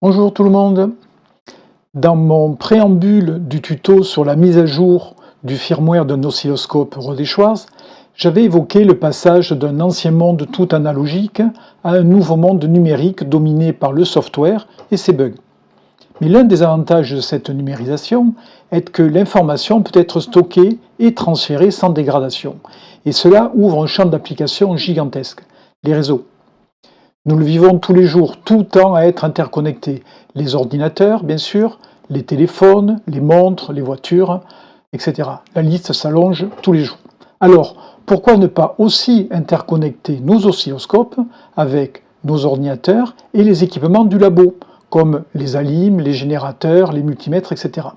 Bonjour tout le monde. Dans mon préambule du tuto sur la mise à jour du firmware d'un oscilloscope Rode-Schwartz, j'avais évoqué le passage d'un ancien monde tout analogique à un nouveau monde numérique dominé par le software et ses bugs. Mais l'un des avantages de cette numérisation est que l'information peut être stockée et transférée sans dégradation. Et cela ouvre un champ d'application gigantesque, les réseaux. Nous le vivons tous les jours, tout tend à être interconnecté. Les ordinateurs, bien sûr, les téléphones, les montres, les voitures, etc. La liste s'allonge tous les jours. Alors, pourquoi ne pas aussi interconnecter nos oscilloscopes avec nos ordinateurs et les équipements du labo, comme les alimes, les générateurs, les multimètres, etc.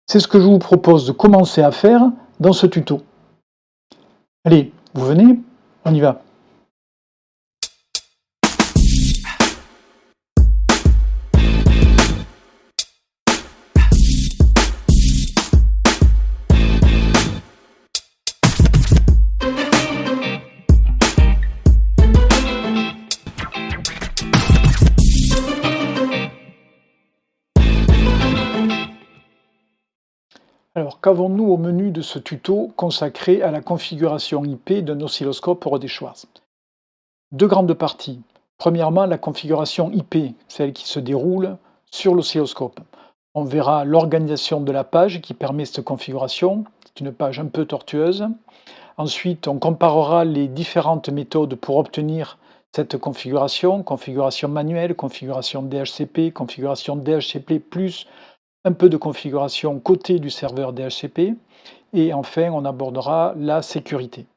C'est ce que je vous propose de commencer à faire dans ce tuto. Allez, vous venez, on y va. Alors, qu'avons-nous au menu de ce tuto consacré à la configuration IP d'un oscilloscope Rode-Schwartz? Deux grandes parties. Premièrement, la configuration IP, celle qui se déroule sur l'oscilloscope. On verra l'organisation de la page qui permet cette configuration. C'est une page un peu tortueuse. Ensuite, on comparera les différentes méthodes pour obtenir cette configuration manuelle, configuration DHCP, configuration DHCP+, un peu de configuration côté du serveur DHCP, et enfin on abordera la sécurité.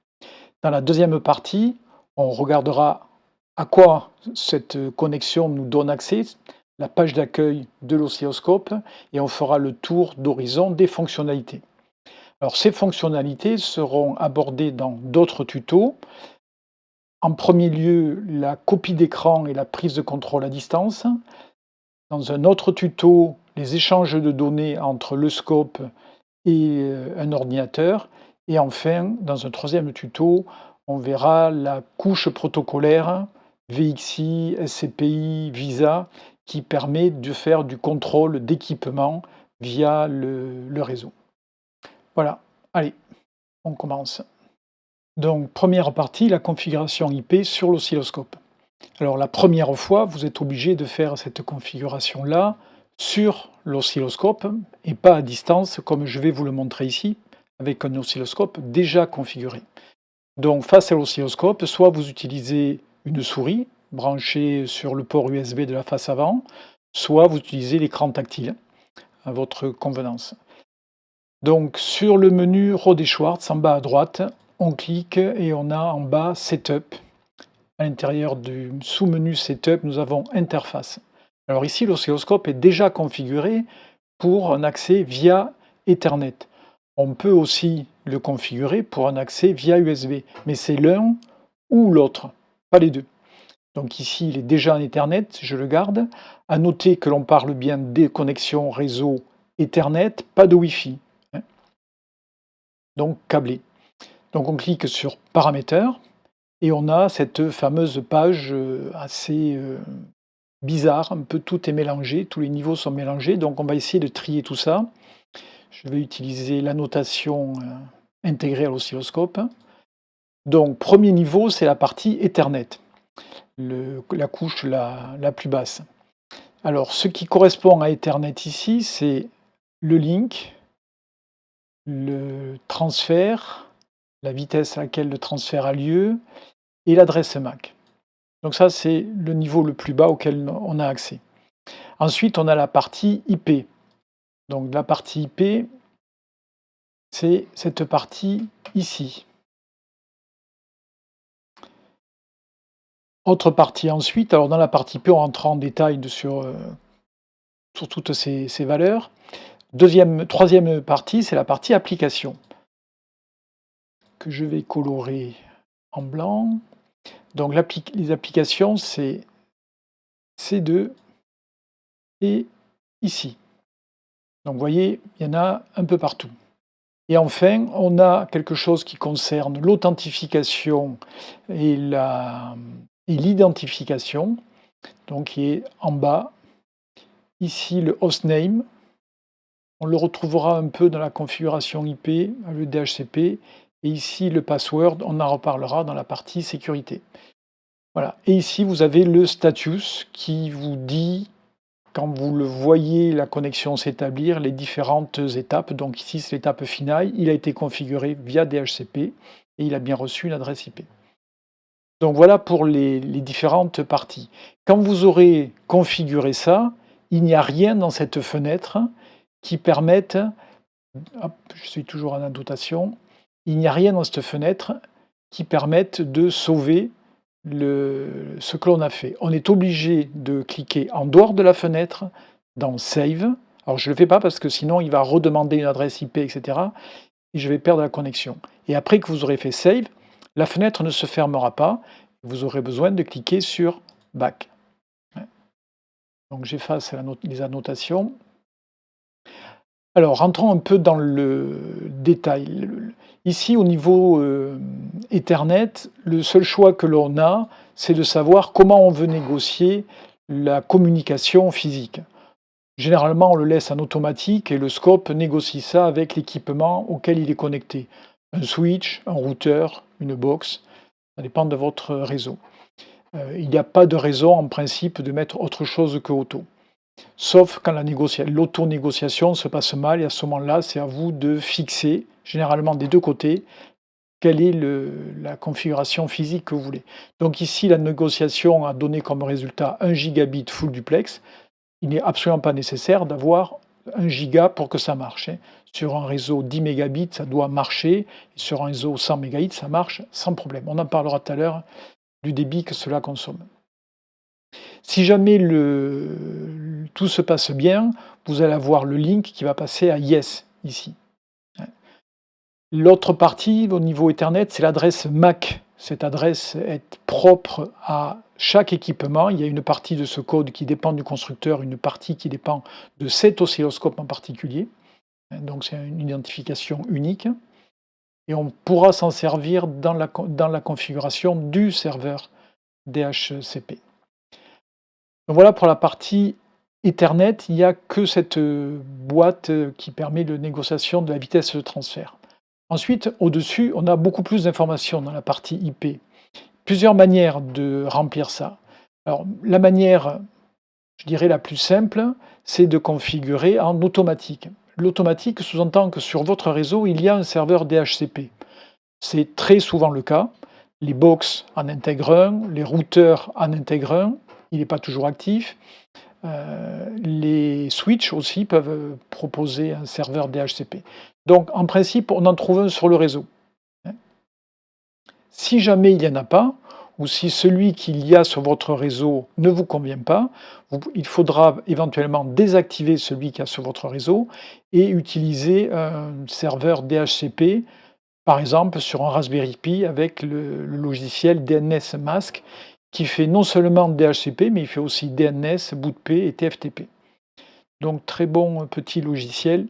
Dans la deuxième partie, on regardera à quoi cette connexion nous donne accès, la page d'accueil de l'oscilloscope, et on fera le tour d'horizon des fonctionnalités. Alors ces fonctionnalités seront abordées dans d'autres tutos. En premier lieu, la copie d'écran et la prise de contrôle à distance. Dans un autre tuto, les échanges de données entre le scope et un ordinateur. Et enfin, dans un troisième tuto, on verra la couche protocolaire VXI, SCPI, VISA, qui permet de faire du contrôle d'équipement via le réseau. Voilà, allez, on commence. Donc, première partie, la configuration IP sur l'oscilloscope. Alors la première fois, vous êtes obligé de faire cette configuration-là sur l'oscilloscope et pas à distance, comme je vais vous le montrer ici, avec un oscilloscope déjà configuré. Donc face à l'oscilloscope, soit vous utilisez une souris branchée sur le port USB de la face avant, soit vous utilisez l'écran tactile, à votre convenance. Donc sur le menu Rode-Schwartz, en bas à droite, on clique et on a en bas Setup. À l'intérieur du sous-menu Setup, nous avons Interface. Alors ici, l'oscilloscope est déjà configuré pour un accès via Ethernet. On peut aussi le configurer pour un accès via USB, mais c'est l'un ou l'autre, pas les deux. Donc ici, il est déjà en Ethernet, je le garde. À noter que l'on parle bien des connexions réseau Ethernet, pas de Wi-Fi, hein. Donc câblé. Donc on clique sur Paramètres. Et on a cette fameuse page assez bizarre, un peu tout est mélangé, tous les niveaux sont mélangés, donc on va essayer de trier tout ça. Je vais utiliser l'annotation intégrée à l'oscilloscope. Donc premier niveau, c'est la partie Ethernet, la couche la plus basse. Alors ce qui correspond à Ethernet ici, c'est le link, le transfert, la vitesse à laquelle le transfert a lieu, et l'adresse MAC. Donc ça, c'est le niveau le plus bas auquel on a accès. Ensuite, on a la partie IP. Donc la partie IP, c'est cette partie ici. Autre partie ensuite, alors dans la partie IP, on rentre en détail sur toutes ces valeurs. Troisième partie, c'est la partie application, que je vais colorer en blanc. Donc les applications, c'est C2 et ici. Donc vous voyez, il y en a un peu partout. Et enfin, on a quelque chose qui concerne l'authentification et l'identification, donc qui est en bas ici le hostname. On le retrouvera un peu dans la configuration IP, le DHCP. Et ici le password, on en reparlera dans la partie sécurité. Voilà. Et ici, vous avez le status qui vous dit, quand vous le voyez, la connexion s'établir, les différentes étapes. Donc ici, c'est l'étape finale. Il a été configuré via DHCP et il a bien reçu une adresse IP. Donc voilà pour les différentes parties. Quand vous aurez configuré ça, il n'y a rien dans cette fenêtre qui permette, hop, je suis toujours en annotation, il n'y a rien dans cette fenêtre qui permette de sauver ce que l'on a fait. On est obligé de cliquer en dehors de la fenêtre dans Save. Alors je ne le fais pas parce que sinon il va redemander une adresse IP, etc. Et je vais perdre la connexion. Et après que vous aurez fait Save, la fenêtre ne se fermera pas. Vous aurez besoin de cliquer sur Back. Donc j'efface les annotations. Alors rentrons un peu dans le détail. Ici, au niveau Ethernet, le seul choix que l'on a, c'est de savoir comment on veut négocier la communication physique. Généralement, on le laisse en automatique et le scope négocie ça avec l'équipement auquel il est connecté. Un switch, un routeur, une box, ça dépend de votre réseau. Il n'y a pas de raison, en principe, de mettre autre chose que auto. Sauf quand l'auto-négociation se passe mal, et à ce moment-là, c'est à vous de fixer, généralement des deux côtés, quelle est la configuration physique que vous voulez. Donc ici, la négociation a donné comme résultat 1 gigabit full duplex. Il n'est absolument pas nécessaire d'avoir 1 giga pour que ça marche. Sur un réseau 10 mégabits, ça doit marcher. Et sur un réseau 100 mégabits, ça marche sans problème. On en parlera tout à l'heure du débit que cela consomme. Si jamais tout se passe bien, vous allez avoir le link qui va passer à Yes, ici. L'autre partie, au niveau Ethernet, c'est l'adresse MAC. Cette adresse est propre à chaque équipement. Il y a une partie de ce code qui dépend du constructeur, une partie qui dépend de cet oscilloscope en particulier. Donc c'est une identification unique. Et on pourra s'en servir dans la configuration du serveur DHCP. Donc voilà pour la partie Ethernet, il n'y a que cette boîte qui permet de négociation de la vitesse de transfert. Ensuite, au-dessus, on a beaucoup plus d'informations dans la partie IP. Plusieurs manières de remplir ça. Alors, la manière, je dirais la plus simple, c'est de configurer en automatique. L'automatique sous-entend que sur votre réseau, il y a un serveur DHCP. C'est très souvent le cas. Les box en intègrent un, les routeurs en intègrent un, il n'est pas toujours actif. Les switches aussi peuvent proposer un serveur DHCP. Donc en principe, on en trouve un sur le réseau. Si jamais il n'y en a pas, ou si celui qu'il y a sur votre réseau ne vous convient pas, il faudra éventuellement désactiver celui qu'il y a sur votre réseau et utiliser un serveur DHCP, par exemple sur un Raspberry Pi avec le logiciel DNS Mask, qui fait non seulement DHCP, mais il fait aussi DNS, BootP et TFTP. Donc très bon petit logiciel,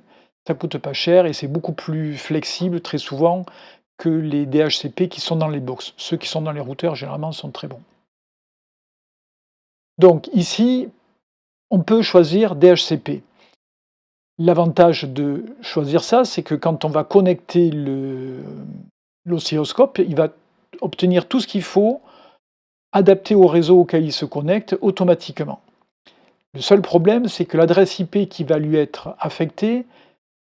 ça coûte pas cher et c'est beaucoup plus flexible très souvent que les DHCP qui sont dans les box. Ceux qui sont dans les routeurs, généralement, sont très bons. Donc ici, on peut choisir DHCP. L'avantage de choisir ça, c'est que quand on va connecter l'oscilloscope, il va obtenir tout ce qu'il faut adapté au réseau auquel il se connecte automatiquement. Le seul problème, c'est que l'adresse IP qui va lui être affectée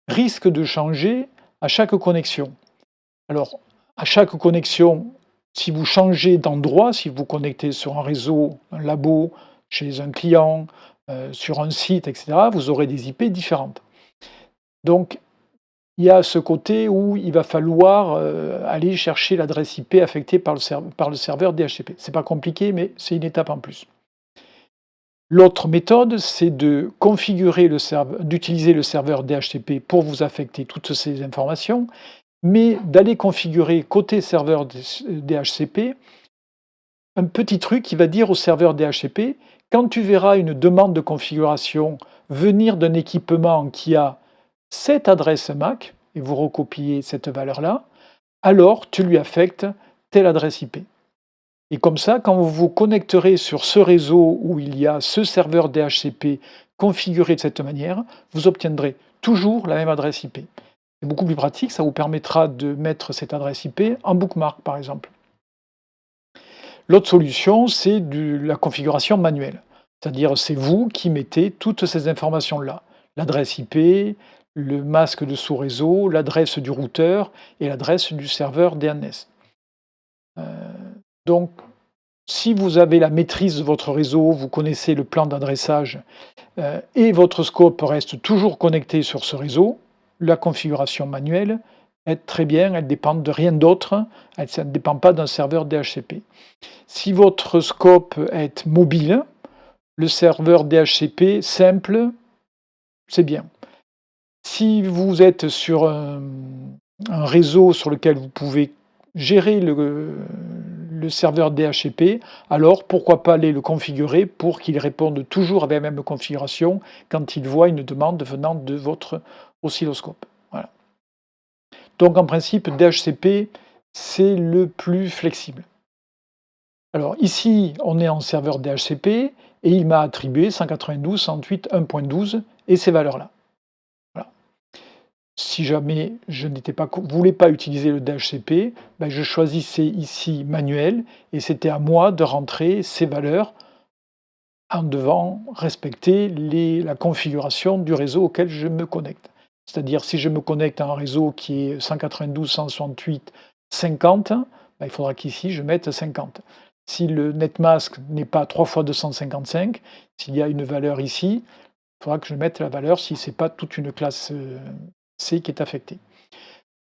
risque de changer à chaque connexion. Alors, à chaque connexion, si vous changez d'endroit, si vous connectez sur un réseau, un labo, chez un client, sur un site, etc., vous aurez des IP différentes. Donc, il y a ce côté où il va falloir aller chercher l'adresse IP affectée par le serveur DHCP. Ce n'est pas compliqué, mais c'est une étape en plus. L'autre méthode, c'est de configurer d'utiliser le serveur DHCP pour vous affecter toutes ces informations, mais d'aller configurer côté serveur DHCP un petit truc qui va dire au serveur DHCP, quand tu verras une demande de configuration venir d'un équipement qui a cette adresse MAC, et vous recopiez cette valeur-là, alors tu lui affectes telle adresse IP. Et comme ça, quand vous vous connecterez sur ce réseau où il y a ce serveur DHCP configuré de cette manière, vous obtiendrez toujours la même adresse IP. C'est beaucoup plus pratique, ça vous permettra de mettre cette adresse IP en bookmark par exemple. L'autre solution, c'est la configuration manuelle. C'est-à-dire, c'est vous qui mettez toutes ces informations-là. L'adresse IP, le masque de sous-réseau, l'adresse du routeur et l'adresse du serveur DNS. Donc, si vous avez la maîtrise de votre réseau, vous connaissez le plan d'adressage et votre scope reste toujours connecté sur ce réseau, la configuration manuelle est très bien, elle ne dépend de rien d'autre, elle ne dépend pas d'un serveur DHCP. Si votre scope est mobile, le serveur DHCP simple, c'est bien. Si vous êtes sur un réseau sur lequel vous pouvez gérer le serveur DHCP, alors pourquoi pas aller le configurer pour qu'il réponde toujours avec la même configuration quand il voit une demande venant de votre oscilloscope. Voilà. Donc en principe, DHCP, c'est le plus flexible. Alors ici, on est en serveur DHCP et il m'a attribué 192.168.1.12 et ces valeurs-là. Voilà. Si jamais je ne voulais pas utiliser le DHCP, ben je choisissais ici manuel et c'était à moi de rentrer ces valeurs en devant respecter la configuration du réseau auquel je me connecte. C'est-à-dire si je me connecte à un réseau qui est 192.168.50, ben il faudra qu'ici je mette 50. Si le netmask n'est pas 3 fois 255, s'il y a une valeur ici, il faudra que je mette la valeur si ce n'est pas toute une classe C qui est affectée.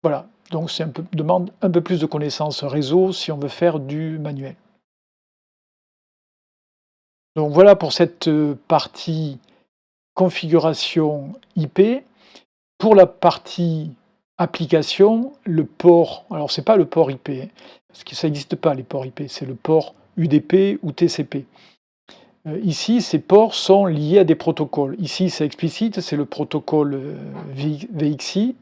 Voilà, donc c'est demande un peu plus de connaissances réseau si on veut faire du manuel. Donc voilà pour cette partie configuration IP. Pour la partie application, le port, alors c'est pas le port IP, parce que ça n'existe pas les ports IP, c'est le port UDP ou TCP. Ici, ces ports sont liés à des protocoles. Ici, c'est explicite, c'est le protocole VXI,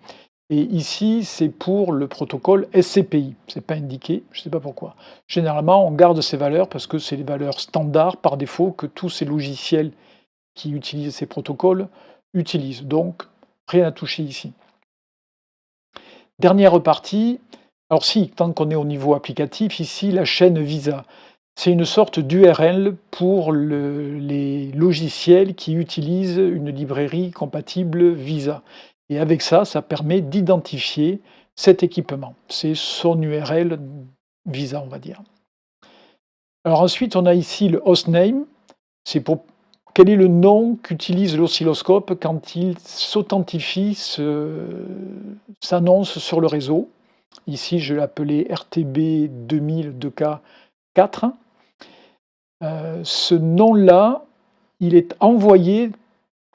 et ici, c'est pour le protocole SCPI. Ce n'est pas indiqué, je ne sais pas pourquoi. Généralement, on garde ces valeurs parce que c'est les valeurs standards par défaut que tous ces logiciels qui utilisent ces protocoles utilisent. Donc, rien à toucher ici. Dernière partie, alors si, tant qu'on est au niveau applicatif, ici, la chaîne Visa. C'est une sorte d'URL pour les logiciels qui utilisent une librairie compatible Visa. Et avec ça, ça permet d'identifier cet équipement. C'est son URL Visa, on va dire. Alors ensuite, on a ici le hostname. C'est pour quel est le nom qu'utilise l'oscilloscope quand il s'authentifie, s'annonce sur le réseau. Ici, je l'ai appelé RTB 2000 2K4. Ce nom-là, il est envoyé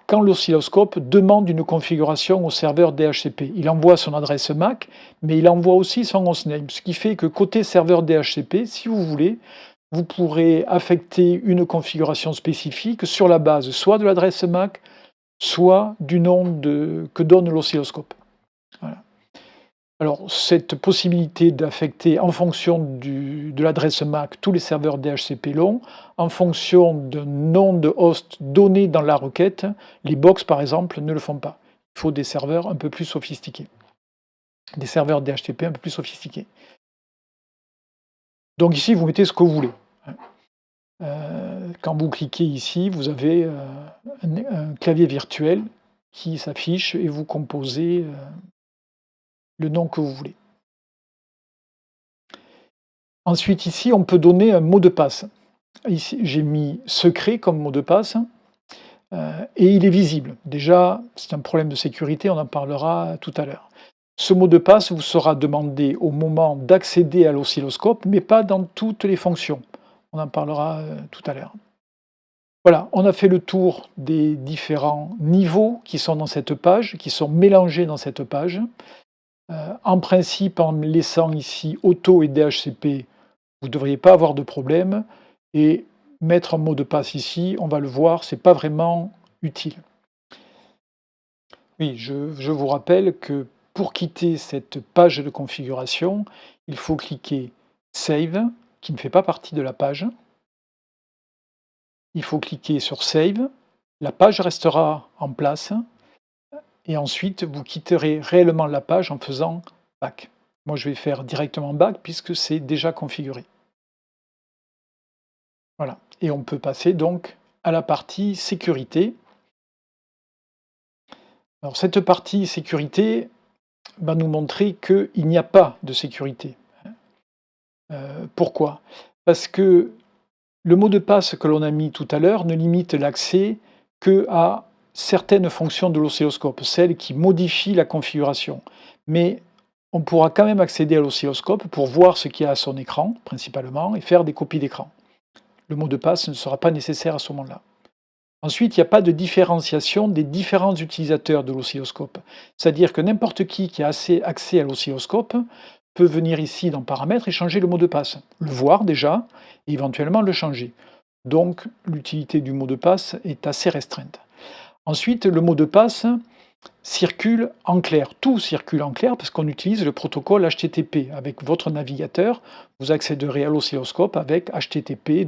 quand l'oscilloscope demande une configuration au serveur DHCP. Il envoie son adresse MAC, mais il envoie aussi son hostname. Ce qui fait que côté serveur DHCP, si vous voulez, vous pourrez affecter une configuration spécifique sur la base soit de l'adresse MAC, soit du nom que donne l'oscilloscope. Voilà. Alors, cette possibilité d'affecter en fonction de l'adresse MAC tous les serveurs DHCP longs, en fonction d'un nom de host donné dans la requête, les box par exemple ne le font pas. Il faut des serveurs un peu plus sophistiqués, des serveurs DHCP un peu plus sophistiqués. Donc ici, vous mettez ce que vous voulez. Quand vous cliquez ici, vous avez un clavier virtuel qui s'affiche et vous composez le nom que vous voulez. Ensuite, ici, on peut donner un mot de passe. Ici, j'ai mis secret comme mot de passe et il est visible. Déjà, c'est un problème de sécurité, on en parlera tout à l'heure. Ce mot de passe vous sera demandé au moment d'accéder à l'oscilloscope, mais pas dans toutes les fonctions. On en parlera tout à l'heure. Voilà, on a fait le tour des différents niveaux qui sont dans cette page, qui sont mélangés dans cette page. En principe, en laissant ici auto et DHCP, vous ne devriez pas avoir de problème. Et mettre un mot de passe ici, on va le voir, ce n'est pas vraiment utile. Oui, je vous rappelle que pour quitter cette page de configuration, il faut cliquer Save, qui ne fait pas partie de la page. Il faut cliquer sur Save, la page restera en place et ensuite vous quitterez réellement la page en faisant back. Moi je vais faire directement back puisque c'est déjà configuré. Voilà, et on peut passer donc à la partie sécurité. Alors cette partie sécurité va nous montrer qu'il n'y a pas de sécurité. Pourquoi? Parce que le mot de passe que l'on a mis tout à l'heure ne limite l'accès qu'à certaines fonctions de l'oscilloscope, celles qui modifient la configuration. Mais on pourra quand même accéder à l'oscilloscope pour voir ce qu'il y a à son écran, principalement, et faire des copies d'écran. Le mot de passe ne sera pas nécessaire à ce moment-là. Ensuite, il n'y a pas de différenciation des différents utilisateurs de l'oscilloscope. C'est-à-dire que n'importe qui a accès à l'oscilloscope peut venir ici dans Paramètres et changer le mot de passe. Le voir déjà, et éventuellement le changer. Donc l'utilité du mot de passe est assez restreinte. Ensuite, le mot de passe circule en clair. Tout circule en clair parce qu'on utilise le protocole HTTP. Avec votre navigateur, vous accéderez à l'oscilloscope avec HTTP et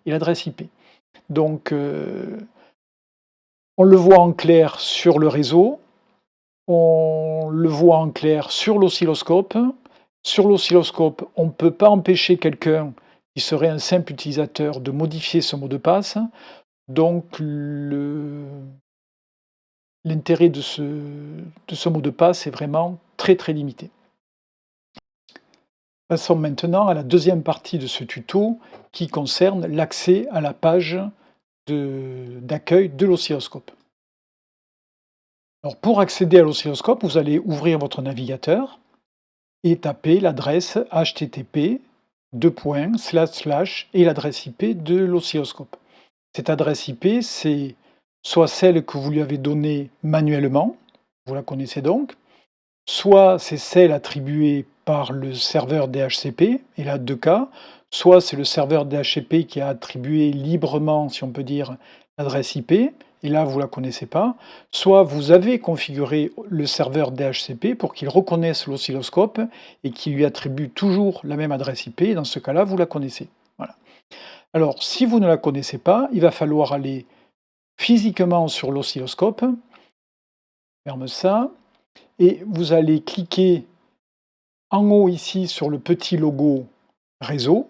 l'adresse IP. Donc, on le voit en clair sur le réseau, on le voit en clair sur l'oscilloscope. Sur l'oscilloscope, on ne peut pas empêcher quelqu'un qui serait un simple utilisateur de modifier ce mot de passe. Donc, l'intérêt de ce mot de passe est vraiment très très limité. Passons maintenant à la deuxième partie de ce tuto qui concerne l'accès à la page d'accueil de l'oscilloscope. Alors pour accéder à l'oscilloscope, vous allez ouvrir votre navigateur et taper l'adresse http et l'adresse IP de l'oscilloscope. Cette adresse IP, c'est soit celle que vous lui avez donnée manuellement, vous la connaissez donc, soit c'est celle attribuée par le serveur DHCP, et là deux cas, soit c'est le serveur DHCP qui a attribué librement, si on peut dire, l'adresse IP, et là vous ne la connaissez pas, soit vous avez configuré le serveur DHCP pour qu'il reconnaisse l'oscilloscope et qu'il lui attribue toujours la même adresse IP, et dans ce cas-là vous la connaissez. Voilà. Alors si vous ne la connaissez pas, il va falloir aller physiquement sur l'oscilloscope, ferme ça, et vous allez cliquer en haut ici sur le petit logo réseau,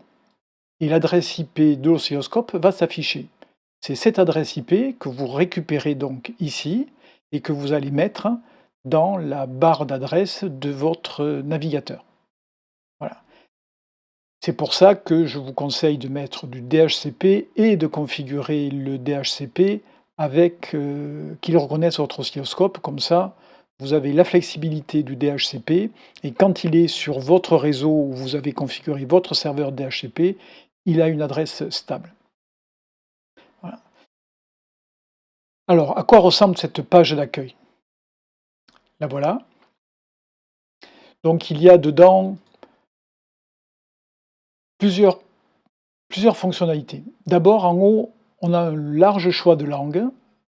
et l'adresse IP de l'oscilloscope va s'afficher. C'est cette adresse IP que vous récupérez donc ici et que vous allez mettre dans la barre d'adresse de votre navigateur. Voilà. C'est pour ça que je vous conseille de mettre du DHCP et de configurer le DHCP avec qu'il reconnaisse votre oscilloscope, comme ça vous avez la flexibilité du DHCP et quand il est sur votre réseau où vous avez configuré votre serveur DHCP, il a une adresse stable. Voilà. Alors, à quoi ressemble cette page d'accueil? La voilà. Donc il y a dedans plusieurs fonctionnalités. D'abord, en haut, on a un large choix de langues.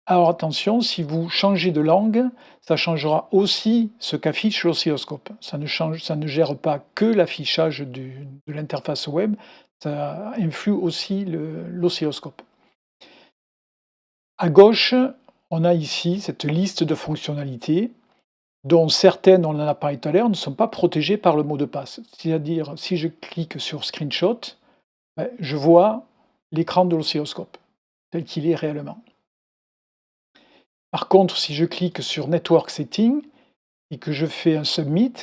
Alors attention, si vous changez de langue, ça changera aussi ce qu'affiche l'oscilloscope. Ça ne gère pas que l'affichage de l'interface web, ça influe aussi l'oscilloscope. À gauche, on a ici cette liste de fonctionnalités dont certaines, on en a parlé tout à l'heure, ne sont pas protégées par le mot de passe. C'est-à-dire, si je clique sur Screenshot, je vois l'écran de l'oscilloscope, tel qu'il est réellement. Par contre, si je clique sur Network Setting et que je fais un Submit,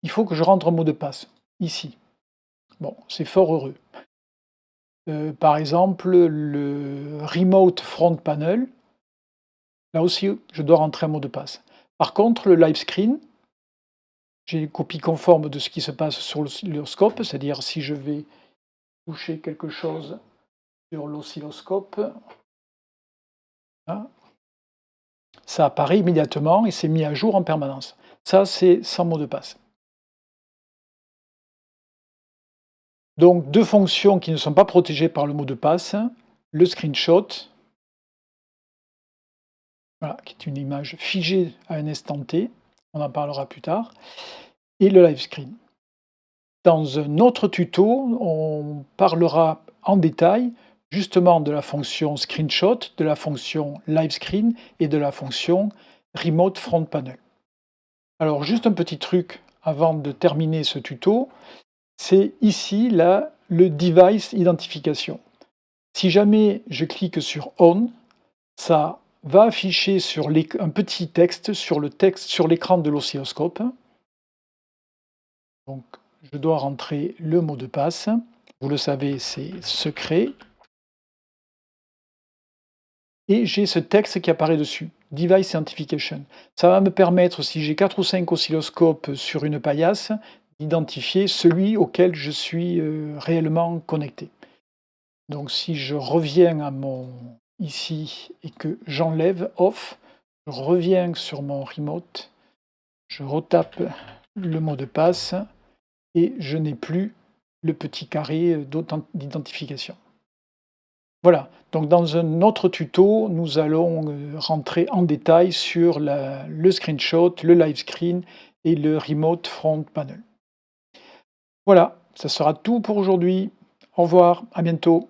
il faut que je rentre un mot de passe, ici. Bon, c'est fort heureux. Par exemple, le Remote Front Panel, là aussi, je dois rentrer un mot de passe. Par contre, le Live Screen, j'ai une copie conforme de ce qui se passe sur l'oscilloscope, c'est-à-dire si je vais toucher quelque chose sur l'oscilloscope, hein, ça apparaît immédiatement et c'est mis à jour en permanence. Ça, c'est sans mot de passe. Donc, deux fonctions qui ne sont pas protégées par le mot de passe, le screenshot, voilà, qui est une image figée à un instant T, on en parlera plus tard, et le live screen. Dans un autre tuto, on parlera en détail justement de la fonction screenshot, de la fonction live screen et de la fonction remote front panel. Alors juste un petit truc avant de terminer ce tuto, c'est ici là le device identification. Si jamais je clique sur on, ça va afficher un petit texte sur l'écran de l'oscilloscope. Donc je dois rentrer le mot de passe. Vous le savez, c'est secret. Et j'ai ce texte qui apparaît dessus, Device Identification. Ça va me permettre, si j'ai 4 ou 5 oscilloscopes sur une paillasse, d'identifier celui auquel je suis réellement connecté. Donc si je reviens à ici et que j'enlève off, je reviens sur mon remote, je retape le mot de passe et je n'ai plus le petit carré d'identification. Voilà, donc dans un autre tuto, nous allons rentrer en détail sur le screenshot, le live screen et le remote front panel. Voilà, ça sera tout pour aujourd'hui. Au revoir, à bientôt.